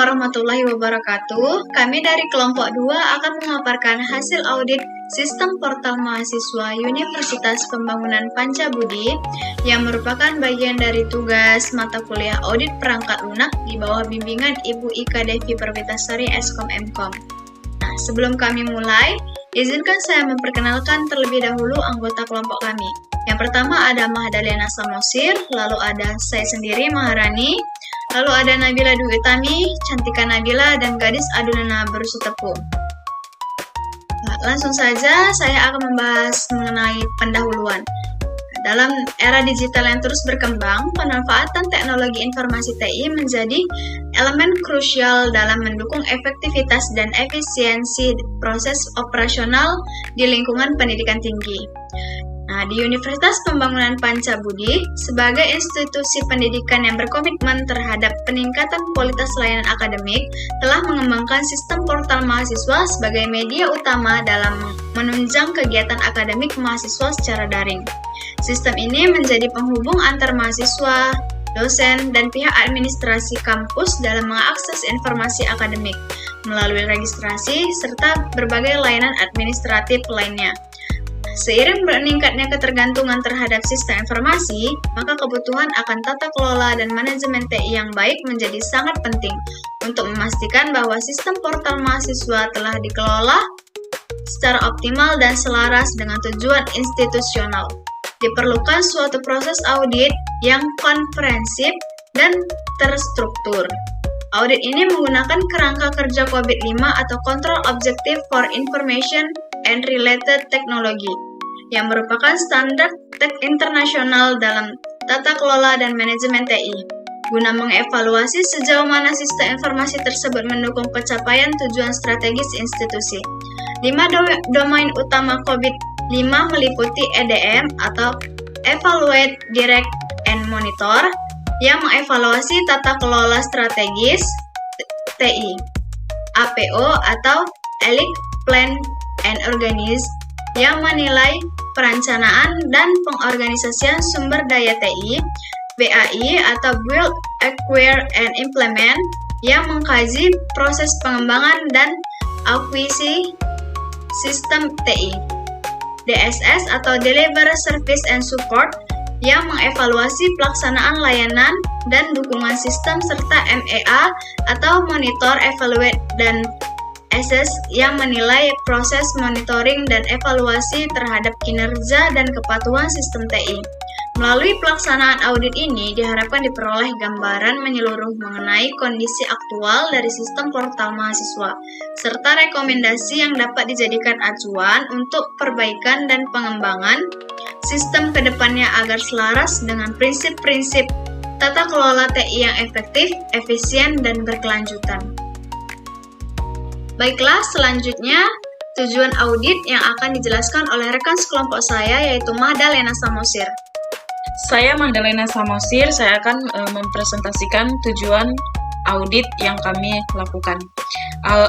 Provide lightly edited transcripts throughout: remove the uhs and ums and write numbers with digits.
warahmatullahi wabarakatuh. Kami dari kelompok 2 akan memaparkan hasil audit Sistem Portal Mahasiswa Universitas Pembangunan Pancabudi yang merupakan bagian dari tugas mata kuliah audit perangkat lunak di bawah bimbingan Ibu Ika Devi Perwitasari Eskom Mkom. Nah, sebelum kami mulai, izinkan saya memperkenalkan terlebih dahulu anggota kelompok kami. Yang pertama ada Mahdalena Samosir, lalu ada saya sendiri Maharani, lalu ada Nabila Dwi Utami, Cantika Nabila, dan Gadis Adunana Berusutepu. Nah, langsung saja saya akan membahas mengenai pendahuluan. Dalam era digital yang terus berkembang, pemanfaatan teknologi informasi TI menjadi elemen krusial dalam mendukung efektivitas dan efisiensi proses operasional di lingkungan pendidikan tinggi. Nah, di Universitas Pembangunan Pancabudi, sebagai institusi pendidikan yang berkomitmen terhadap peningkatan kualitas layanan akademik, telah mengembangkan sistem portal mahasiswa sebagai media utama dalam menunjang kegiatan akademik mahasiswa secara daring. Sistem ini menjadi penghubung antar mahasiswa, dosen, dan pihak administrasi kampus dalam mengakses informasi akademik melalui registrasi serta berbagai layanan administratif lainnya. Seiring meningkatnya ketergantungan terhadap sistem informasi, maka kebutuhan akan tata kelola dan manajemen TI yang baik menjadi sangat penting untuk memastikan bahwa sistem portal mahasiswa telah dikelola secara optimal dan selaras dengan tujuan institusional. Diperlukan suatu proses audit yang komprehensif dan terstruktur. Audit ini menggunakan kerangka kerja COVID-5 atau Control Objective for Information and Related Technology, yang merupakan standar internasional dalam tata kelola dan manajemen TI, guna mengevaluasi sejauh mana sistem informasi tersebut mendukung pencapaian tujuan strategis institusi. 5 domain utama COVID-5 meliputi EDM atau Evaluate, Direct, and Monitor, yang mengevaluasi tata kelola strategis TI, APO atau Elite Plan and Organize, yang menilai perencanaan dan pengorganisasian sumber daya TI, BAI atau Build, Acquire, and Implement, yang mengkaji proses pengembangan dan akuisisi sistem TI, DSS atau Deliver Service and Support, yang mengevaluasi pelaksanaan layanan dan dukungan sistem, serta MEA atau Monitor, Evaluate, dan Assess, yang menilai proses monitoring dan evaluasi terhadap kinerja dan kepatuhan sistem TI. Melalui pelaksanaan audit ini diharapkan diperoleh gambaran menyeluruh mengenai kondisi aktual dari sistem portal mahasiswa, serta rekomendasi yang dapat dijadikan acuan untuk perbaikan dan pengembangan sistem ke depannya agar selaras dengan prinsip-prinsip tata kelola TI yang efektif, efisien, dan berkelanjutan. Baiklah, selanjutnya tujuan audit yang akan dijelaskan oleh rekan sekelompok saya, yaitu Mahdalena Samosir. Saya Mahdalena Samosir, saya akan mempresentasikan tujuan audit yang kami lakukan.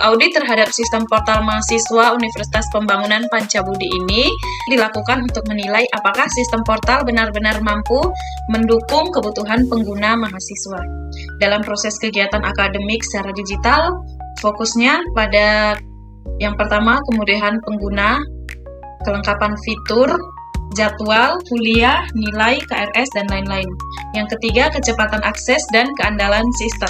Audit terhadap sistem portal mahasiswa Universitas Pembangunan Pancabudi ini dilakukan untuk menilai apakah sistem portal benar-benar mampu mendukung kebutuhan pengguna mahasiswa. Dalam proses kegiatan akademik secara digital, fokusnya pada yang pertama, kemudahan pengguna, kelengkapan fitur, jadwal, kuliah, nilai, KRS, dan lain-lain. Yang ketiga, kecepatan akses dan keandalan sistem.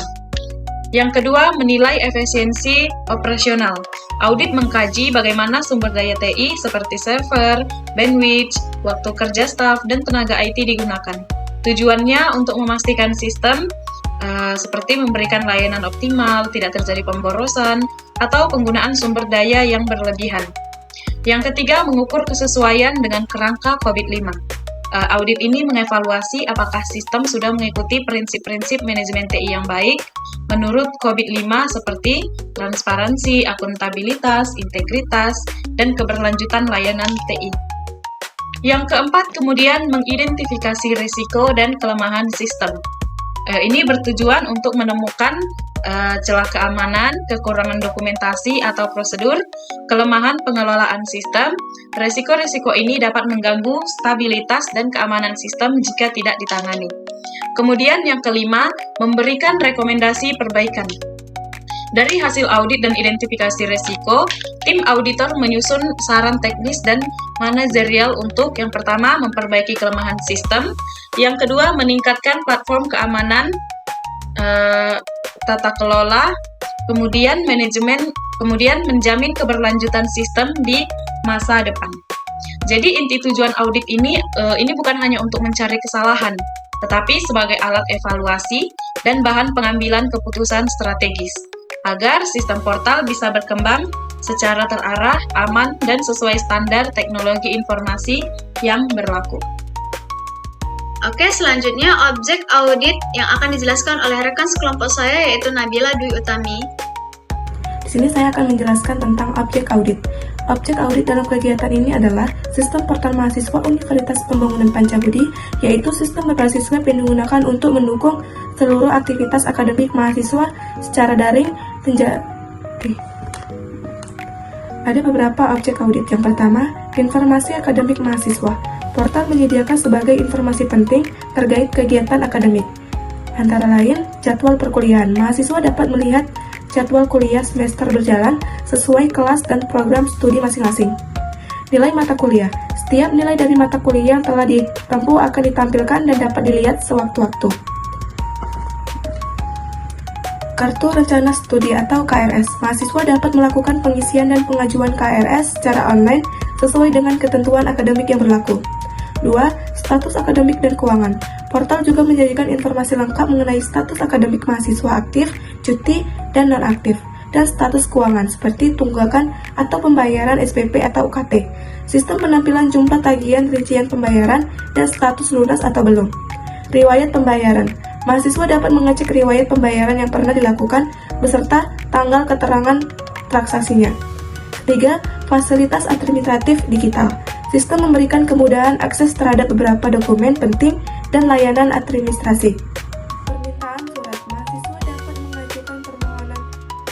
Yang kedua, menilai efisiensi operasional. Audit mengkaji bagaimana sumber daya TI seperti server, bandwidth, waktu kerja staf, dan tenaga IT digunakan. Tujuannya untuk memastikan sistem seperti memberikan layanan optimal, tidak terjadi pemborosan, atau penggunaan sumber daya yang berlebihan. Yang ketiga, mengukur kesesuaian dengan kerangka COVID-5. Audit ini mengevaluasi apakah sistem sudah mengikuti prinsip-prinsip manajemen TI yang baik menurut COVID-5 seperti transparansi, akuntabilitas, integritas, dan keberlanjutan layanan TI. Yang keempat, kemudian mengidentifikasi risiko dan kelemahan sistem. Ini bertujuan untuk menemukan celah keamanan, kekurangan dokumentasi atau prosedur, kelemahan pengelolaan sistem. Risiko-risiko ini dapat mengganggu stabilitas dan keamanan sistem jika tidak ditangani. Kemudian yang kelima, memberikan rekomendasi perbaikan. Dari hasil audit dan identifikasi risiko, tim auditor menyusun saran teknis dan manajerial untuk yang pertama memperbaiki kelemahan sistem, yang kedua meningkatkan platform keamanan, tata kelola, kemudian menjamin keberlanjutan sistem di masa depan. Jadi inti tujuan audit ini bukan hanya untuk mencari kesalahan, tetapi sebagai alat evaluasi dan bahan pengambilan keputusan strategis, agar sistem portal bisa berkembang secara terarah, aman, dan sesuai standar teknologi informasi yang berlaku. Oke, selanjutnya objek audit yang akan dijelaskan oleh rekan sekelompok saya yaitu Nabila Dwi Utami. Di sini saya akan menjelaskan tentang objek audit. Objek audit dalam kegiatan ini adalah sistem portal mahasiswa Universitas Pembangunan Pancabudi, yaitu sistem berbasis web yang digunakan untuk mendukung seluruh aktivitas akademik mahasiswa secara daring. Ada beberapa objek audit. Yang pertama, informasi akademik mahasiswa. Portal menyediakan sebagai informasi penting terkait kegiatan akademik. Antara lain, jadwal perkuliahan. Mahasiswa dapat melihat jadwal kuliah semester berjalan sesuai kelas dan program studi masing-masing. Nilai mata kuliah. Setiap nilai dari mata kuliah yang telah ditempuh akan ditampilkan dan dapat dilihat sewaktu-waktu. Kartu Rencana Studi atau KRS. Mahasiswa dapat melakukan pengisian dan pengajuan KRS secara online sesuai dengan ketentuan akademik yang berlaku. 2. Status akademik dan keuangan. Portal juga menjadikan informasi lengkap mengenai status akademik mahasiswa aktif, cuti, dan non-aktif, dan status keuangan seperti tunggakan atau pembayaran SPP atau UKT, sistem penampilan jumlah tagihan, rincian pembayaran, dan status lunas atau belum. Riwayat pembayaran. Mahasiswa dapat mengecek riwayat pembayaran yang pernah dilakukan beserta tanggal keterangan transaksinya. 3. Fasilitas administratif digital. Sistem memberikan kemudahan akses terhadap beberapa dokumen penting dan layanan administrasi. Permintaan surat. Mahasiswa dapat mengajukan permohonan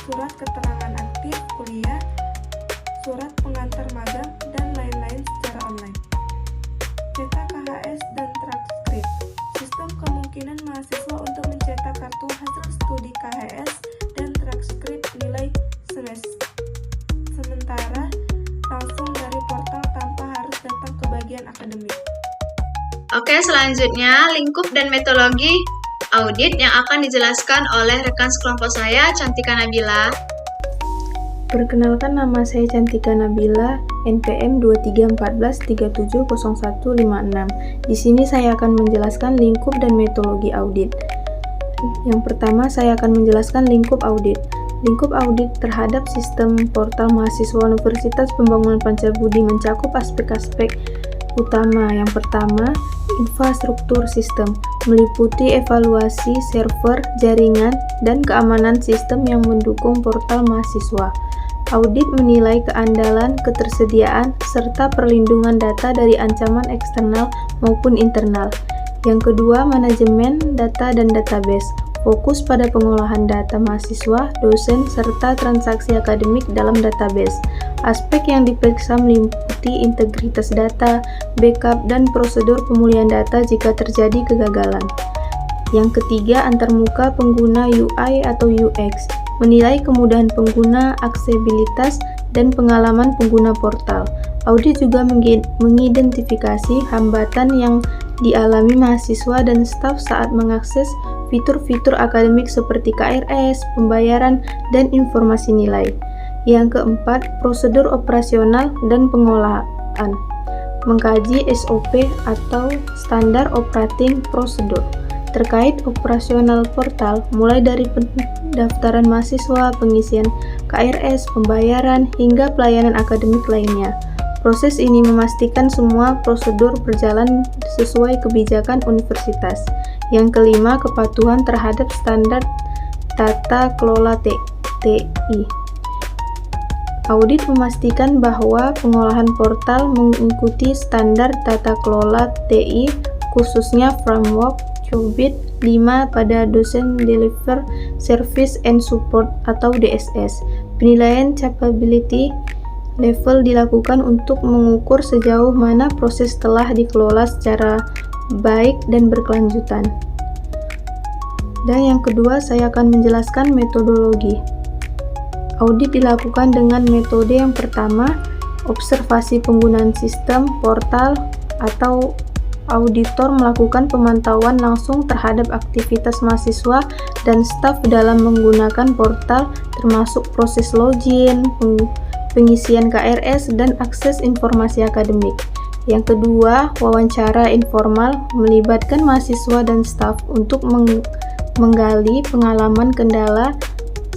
surat keterangan aktif kuliah, surat pengantar magang, dan lain-lain secara online. Cetak KHS dan transkrip. Sistem kemungkinan mahasiswa untuk mencetak kartu hasil studi KHS dan transkrip nilai semester sementara langsung dari portal tanpa harus datang ke bagian akademik. Oke, selanjutnya lingkup dan metodologi audit yang akan dijelaskan oleh rekan sekelompok saya, Cantika Nabila. Perkenalkan, nama saya Cantika Nabila, NPM 2314370156. Di sini saya akan menjelaskan lingkup dan metodologi audit. Yang pertama, saya akan menjelaskan lingkup audit. Lingkup audit terhadap sistem portal mahasiswa Universitas Pembangunan Pancabudi mencakup aspek-aspek utama. Yang pertama, infrastruktur sistem, meliputi evaluasi server, jaringan, dan keamanan sistem yang mendukung portal mahasiswa. Audit menilai keandalan, ketersediaan, serta perlindungan data dari ancaman eksternal maupun internal. Yang kedua, manajemen data dan database, fokus pada pengolahan data mahasiswa, dosen, serta transaksi akademik dalam database. Aspek yang diperiksa meliputi integritas data, backup, dan prosedur pemulihan data jika terjadi kegagalan. Yang ketiga, antarmuka pengguna UI atau UX, menilai kemudahan pengguna, aksesibilitas, dan pengalaman pengguna portal. Audit juga mengidentifikasi hambatan yang dialami mahasiswa dan staf saat mengakses fitur-fitur akademik seperti KRS, pembayaran, dan informasi nilai. Yang keempat, prosedur operasional dan pengolahan. Mengkaji SOP atau Standar Operating Procedure terkait operasional portal, mulai dari pendaftaran mahasiswa, pengisian KRS, pembayaran, hingga pelayanan akademik lainnya. Proses ini memastikan semua prosedur berjalan sesuai kebijakan universitas. Yang kelima, kepatuhan terhadap standar tata kelola TI. Audit memastikan bahwa pengolahan portal mengikuti standar tata kelola TI, khususnya Framework COBIT 5 pada Dosen Deliver Service and Support atau DSS. Penilaian capability level dilakukan untuk mengukur sejauh mana proses telah dikelola secara baik dan berkelanjutan. Dan yang kedua, saya akan menjelaskan metodologi. Audit dilakukan dengan metode yang pertama, observasi penggunaan sistem, portal, atau auditor melakukan pemantauan langsung terhadap aktivitas mahasiswa dan staf dalam menggunakan portal, termasuk proses login, pengisian KRS, dan akses informasi akademik. Yang kedua, wawancara informal melibatkan mahasiswa dan staf untuk menggali pengalaman, kendala,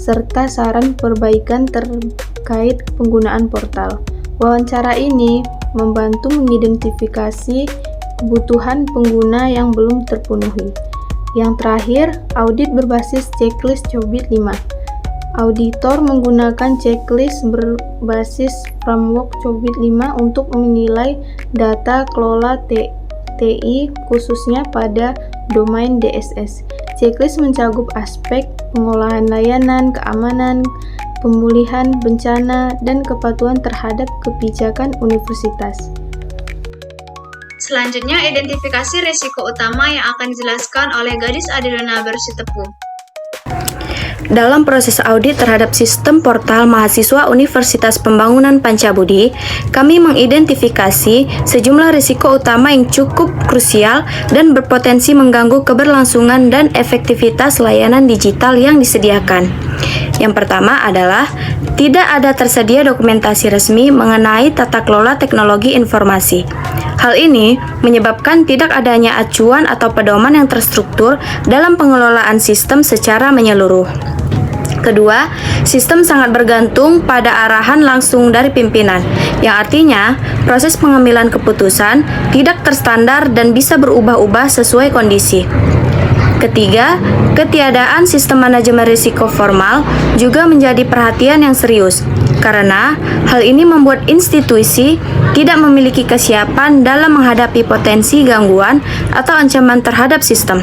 serta saran perbaikan terkait penggunaan portal. Wawancara ini membantu mengidentifikasi kebutuhan pengguna yang belum terpenuhi. Yang terakhir, audit berbasis checklist Cobit 5. Auditor menggunakan checklist berbasis framework Cobit 5 untuk menilai data kelola TI khususnya pada domain DSS. Checklist mencakup aspek pengolahan layanan, keamanan, pemulihan bencana, dan kepatuhan terhadap kebijakan universitas. Selanjutnya, identifikasi risiko utama yang akan dijelaskan oleh Gadis Adelina Bersitepu. Dalam proses audit terhadap sistem portal mahasiswa Universitas Pembangunan Pancabudi, kami mengidentifikasi sejumlah risiko utama yang cukup krusial dan berpotensi mengganggu keberlangsungan dan efektivitas layanan digital yang disediakan. Yang pertama adalah tidak ada tersedia dokumentasi resmi mengenai tata kelola teknologi informasi. Hal ini menyebabkan tidak adanya acuan atau pedoman yang terstruktur dalam pengelolaan sistem secara menyeluruh. Kedua, sistem sangat bergantung pada arahan langsung dari pimpinan, yang artinya proses pengambilan keputusan tidak terstandar dan bisa berubah-ubah sesuai kondisi. Ketiga, ketiadaan sistem manajemen risiko formal juga menjadi perhatian yang serius, karena hal ini membuat institusi tidak memiliki kesiapan dalam menghadapi potensi gangguan atau ancaman terhadap sistem.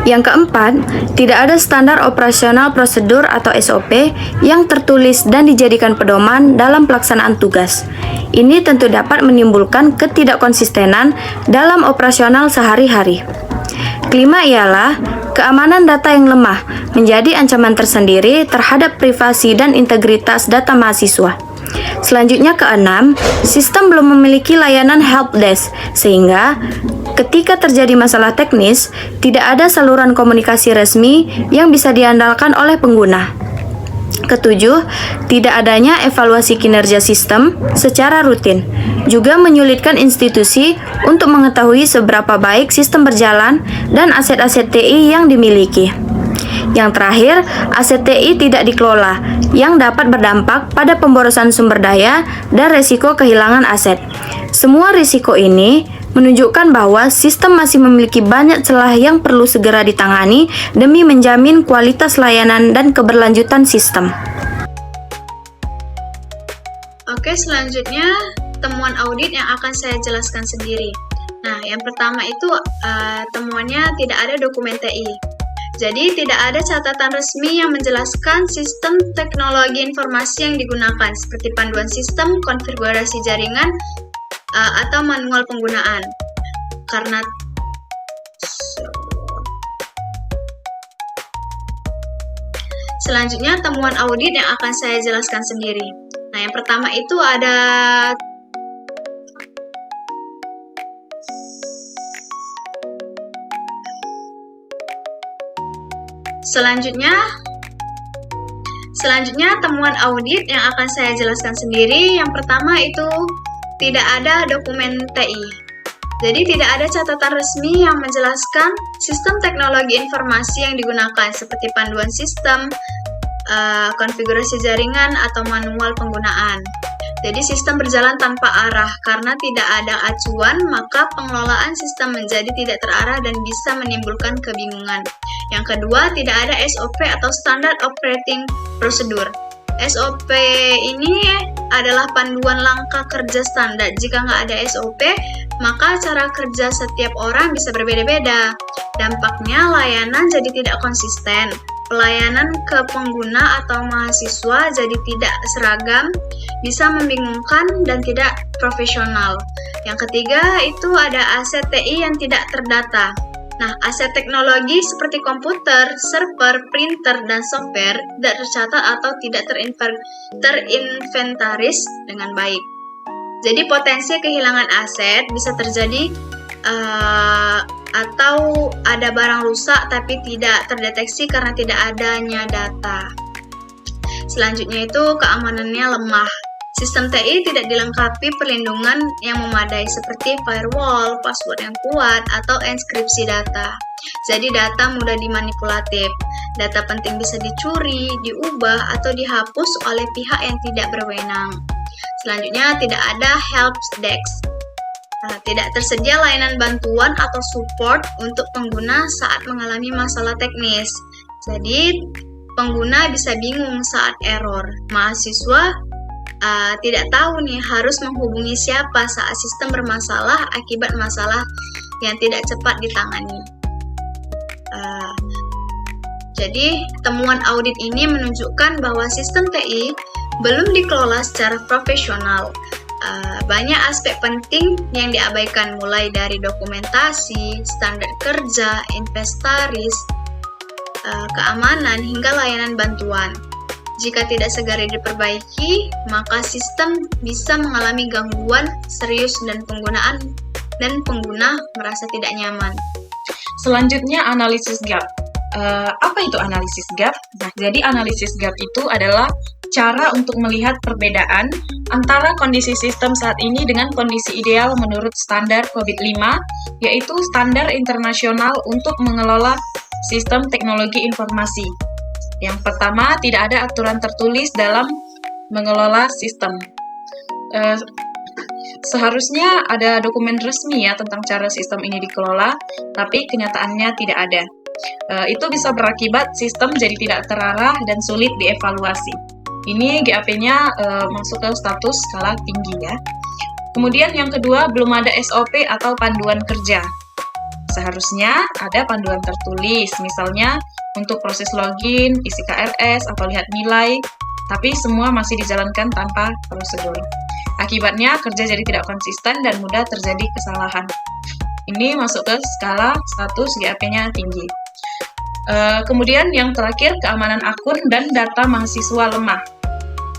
Yang keempat, tidak ada standar operasional prosedur atau SOP yang tertulis dan dijadikan pedoman dalam pelaksanaan tugas. Ini tentu dapat menimbulkan ketidakkonsistenan dalam operasional sehari-hari. Kelima ialah keamanan data yang lemah menjadi ancaman tersendiri terhadap privasi dan integritas data mahasiswa. Selanjutnya keenam, sistem belum memiliki layanan helpdesk sehingga ketika terjadi masalah teknis, tidak ada saluran komunikasi resmi yang bisa diandalkan oleh pengguna. Ketujuh, tidak adanya evaluasi kinerja sistem secara rutin, juga menyulitkan institusi untuk mengetahui seberapa baik sistem berjalan dan aset-aset TI yang dimiliki. Yang terakhir, aset TI tidak dikelola, yang dapat berdampak pada pemborosan sumber daya dan risiko kehilangan aset. Semua risiko ini menunjukkan bahwa sistem masih memiliki banyak celah yang perlu segera ditangani demi menjamin kualitas layanan dan keberlanjutan sistem. Oke, selanjutnya temuan audit yang akan saya jelaskan sendiri. Nah, yang pertama itu temuannya tidak ada dokumen TI. Jadi, tidak ada catatan resmi yang menjelaskan sistem teknologi informasi yang digunakan, seperti panduan sistem, konfigurasi jaringan, atau manual penggunaan. Selanjutnya, temuan audit yang akan saya jelaskan sendiri. Nah, yang pertama itu ada Selanjutnya temuan audit yang akan saya jelaskan sendiri. Yang pertama itu tidak ada dokumen TI. Jadi tidak ada catatan resmi yang menjelaskan sistem teknologi informasi yang digunakan seperti panduan sistem, konfigurasi jaringan, atau manual penggunaan. Jadi sistem berjalan tanpa arah karena tidak ada acuan, maka pengelolaan sistem menjadi tidak terarah dan bisa menimbulkan kebingungan. Yang kedua, tidak ada SOP atau Standard Operating Procedure. SOP ini adalah panduan langkah kerja standar. Jika nggak ada SOP, maka cara kerja setiap orang bisa berbeda-beda. Dampaknya layanan jadi tidak konsisten. Pelayanan ke pengguna atau mahasiswa jadi tidak seragam, bisa membingungkan dan tidak profesional. Yang ketiga, itu ada aset TI yang tidak terdata. Nah, aset teknologi seperti komputer, server, printer, dan software tidak tercatat atau tidak terinventaris dengan baik. Jadi potensi kehilangan aset bisa terjadi atau ada barang rusak tapi tidak terdeteksi karena tidak adanya data. Selanjutnya itu keamanannya lemah. Sistem TI tidak dilengkapi perlindungan yang memadai seperti firewall, password yang kuat, atau enkripsi data. Jadi data mudah dimanipulatif. Data penting bisa dicuri, diubah, atau dihapus oleh pihak yang tidak berwenang. Selanjutnya tidak ada help desk. Tidak tersedia layanan bantuan atau support untuk pengguna saat mengalami masalah teknis. Jadi pengguna bisa bingung saat error. Mahasiswa tidak tahu nih harus menghubungi siapa saat sistem bermasalah akibat masalah yang tidak cepat ditangani. Jadi temuan audit ini menunjukkan bahwa sistem TI belum dikelola secara profesional. Banyak aspek penting yang diabaikan, mulai dari dokumentasi, standar kerja, inventaris, keamanan, hingga layanan bantuan. Jika tidak segera diperbaiki, maka sistem bisa mengalami gangguan serius dan pengguna merasa tidak nyaman. Selanjutnya, analisis gap. Apa itu analisis gap? Nah, jadi analisis gap itu adalah cara untuk melihat perbedaan antara kondisi sistem saat ini dengan kondisi ideal menurut standar COVID-5, yaitu standar internasional untuk mengelola sistem teknologi informasi. Yang pertama, tidak ada aturan tertulis dalam mengelola sistem. Seharusnya ada dokumen resmi ya tentang cara sistem ini dikelola, tapi kenyataannya tidak ada. Itu bisa berakibat sistem jadi tidak terarah dan sulit dievaluasi. Ini GAP-nya masuk ke status skala tinggi ya. Kemudian yang kedua, belum ada SOP atau panduan kerja. Seharusnya ada panduan tertulis, misalnya untuk proses login, isi KRS, atau lihat nilai, tapi semua masih dijalankan tanpa prosedur. Akibatnya, kerja jadi tidak konsisten dan mudah terjadi kesalahan. Ini masuk ke skala status GAP-nya tinggi. Kemudian yang terakhir, keamanan akun dan data mahasiswa lemah.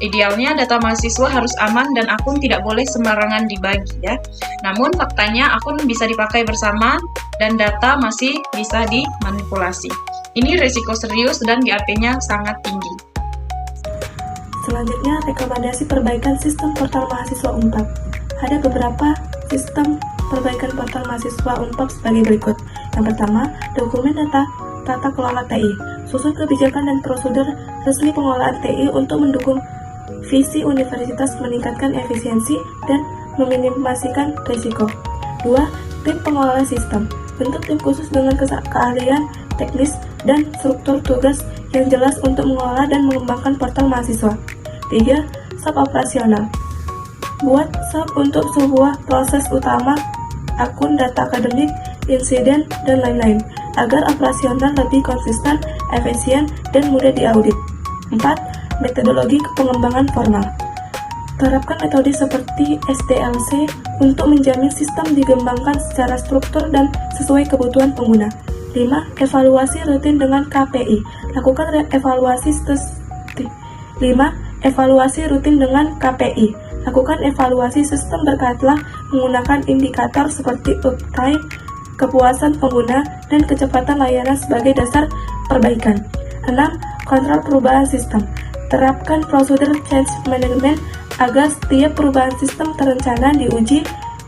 Idealnya data mahasiswa harus aman dan akun tidak boleh sembarangan dibagi ya. Namun faktanya akun bisa dipakai bersama dan data masih bisa dimanipulasi. Ini risiko serius dan GAP-nya sangat tinggi. Selanjutnya, rekomendasi perbaikan sistem portal mahasiswa UNPAD. Ada beberapa sistem perbaikan portal mahasiswa UNPAD sebagai berikut. Yang pertama, dokumen data tata kelola TI. Susun kebijakan dan prosedur resmi pengelolaan TI untuk mendukung visi universitas meningkatkan efisiensi dan meminimalisasikan risiko. 2. Tim pengelola sistem. Bentuk tim khusus dengan keahlian teknis dan struktur tugas yang jelas untuk mengelola dan mengembangkan portal mahasiswa. 3. Sub operasional. Buat sub untuk sebuah proses utama, akun data akademik, insiden, dan lain-lain, agar operasional lebih konsisten, efisien, dan mudah diaudit. 4. Metodologi pengembangan formal. Terapkan metode seperti SDLC untuk menjamin sistem dikembangkan secara struktur dan sesuai kebutuhan pengguna. 5. Evaluasi rutin dengan KPI. Lakukan evaluasi rutin dengan KPI. Lakukan evaluasi sistem berkala menggunakan indikator seperti uptime, kepuasan pengguna, dan kecepatan layanan sebagai dasar perbaikan. 6. Kontrol perubahan sistem. Terapkan prosedur change management agar setiap perubahan sistem terencana, diuji,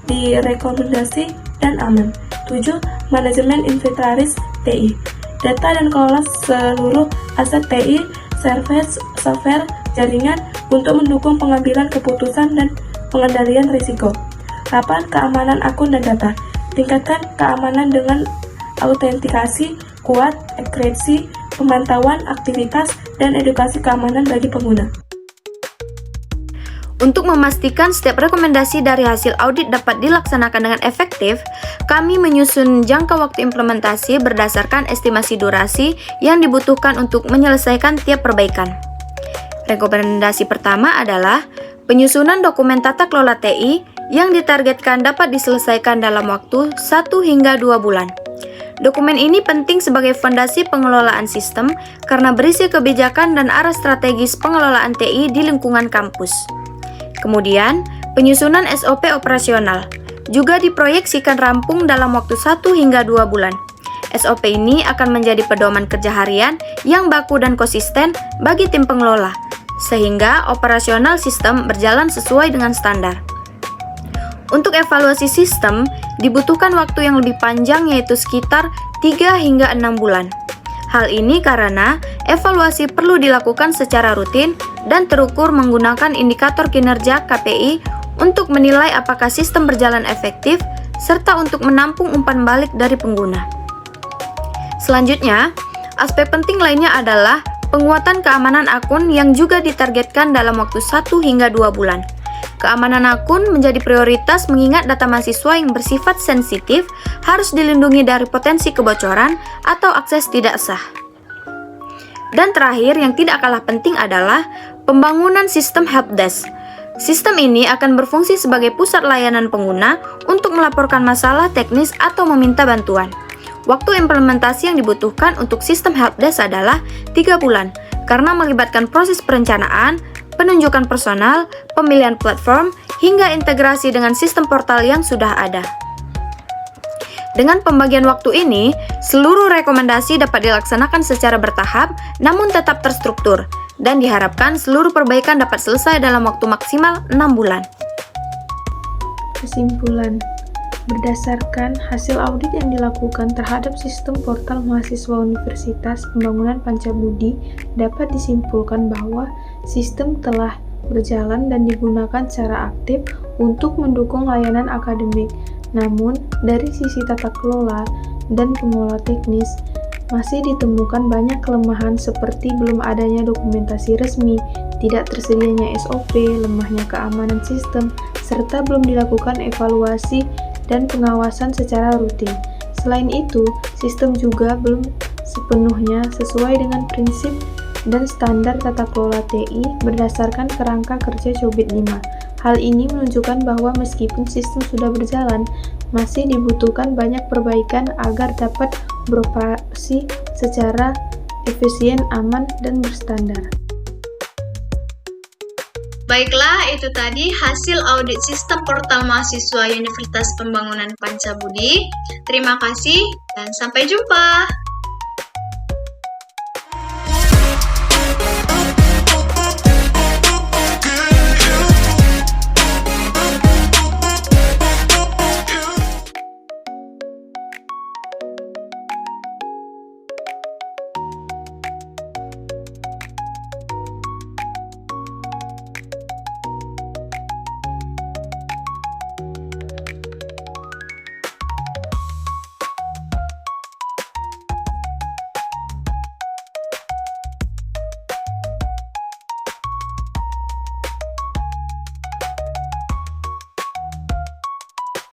direkomendasi, dan aman. 7. Manajemen inventaris TI. Data dan kelola seluruh aset TI, service, software, jaringan untuk mendukung pengambilan keputusan dan pengendalian risiko. 8. Keamanan akun dan data. Tingkatkan keamanan dengan autentikasi kuat, enkripsi, pemantauan aktivitas, dan edukasi keamanan bagi pengguna. Untuk memastikan setiap rekomendasi dari hasil audit dapat dilaksanakan dengan efektif, kami menyusun jangka waktu implementasi berdasarkan estimasi durasi yang dibutuhkan untuk menyelesaikan tiap perbaikan. Rekomendasi pertama adalah penyusunan dokumen tata kelola TI yang ditargetkan dapat diselesaikan dalam waktu 1 hingga 2 bulan. Dokumen ini penting sebagai fondasi pengelolaan sistem karena berisi kebijakan dan arah strategis pengelolaan TI di lingkungan kampus. Kemudian, penyusunan SOP operasional juga diproyeksikan rampung dalam waktu 1 hingga 2 bulan. SOP ini akan menjadi pedoman kerja harian yang baku dan konsisten bagi tim pengelola, sehingga operasional sistem berjalan sesuai dengan standar. Untuk evaluasi sistem, dibutuhkan waktu yang lebih panjang yaitu sekitar 3 hingga 6 bulan. Hal ini karena evaluasi perlu dilakukan secara rutin dan terukur menggunakan indikator kinerja KPI untuk menilai apakah sistem berjalan efektif serta untuk menampung umpan balik dari pengguna. Selanjutnya, aspek penting lainnya adalah penguatan keamanan akun yang juga ditargetkan dalam waktu 1 hingga 2 bulan. Keamanan akun menjadi prioritas mengingat data mahasiswa yang bersifat sensitif harus dilindungi dari potensi kebocoran atau akses tidak sah. Dan terakhir yang tidak kalah penting adalah pembangunan sistem helpdesk. Sistem ini akan berfungsi sebagai pusat layanan pengguna untuk melaporkan masalah teknis atau meminta bantuan. Waktu implementasi yang dibutuhkan untuk sistem helpdesk adalah 3 bulan karena melibatkan proses perencanaan, penunjukan personal, pemilihan platform, hingga integrasi dengan sistem portal yang sudah ada. Dengan pembagian waktu ini, seluruh rekomendasi dapat dilaksanakan secara bertahap namun tetap terstruktur, dan diharapkan seluruh perbaikan dapat selesai dalam waktu maksimal 6 bulan. Kesimpulan, berdasarkan hasil audit yang dilakukan terhadap sistem portal mahasiswa Universitas Pembangunan Pancabudi, dapat disimpulkan bahwa sistem telah berjalan dan digunakan secara aktif untuk mendukung layanan akademik. Namun, dari sisi tata kelola dan pengelola teknis, masih ditemukan banyak kelemahan seperti belum adanya dokumentasi resmi, tidak tersedianya SOP, lemahnya keamanan sistem, serta belum dilakukan evaluasi dan pengawasan secara rutin. Selain itu, sistem juga belum sepenuhnya sesuai dengan prinsip dan standar tata kelola TI berdasarkan kerangka kerja Cobit 5. Hal ini menunjukkan bahwa meskipun sistem sudah berjalan, masih dibutuhkan banyak perbaikan agar dapat beroperasi secara efisien, aman, dan berstandar. Baiklah, itu tadi hasil audit sistem portal mahasiswa Universitas Pembangunan Pancabudi. Terima kasih dan sampai jumpa.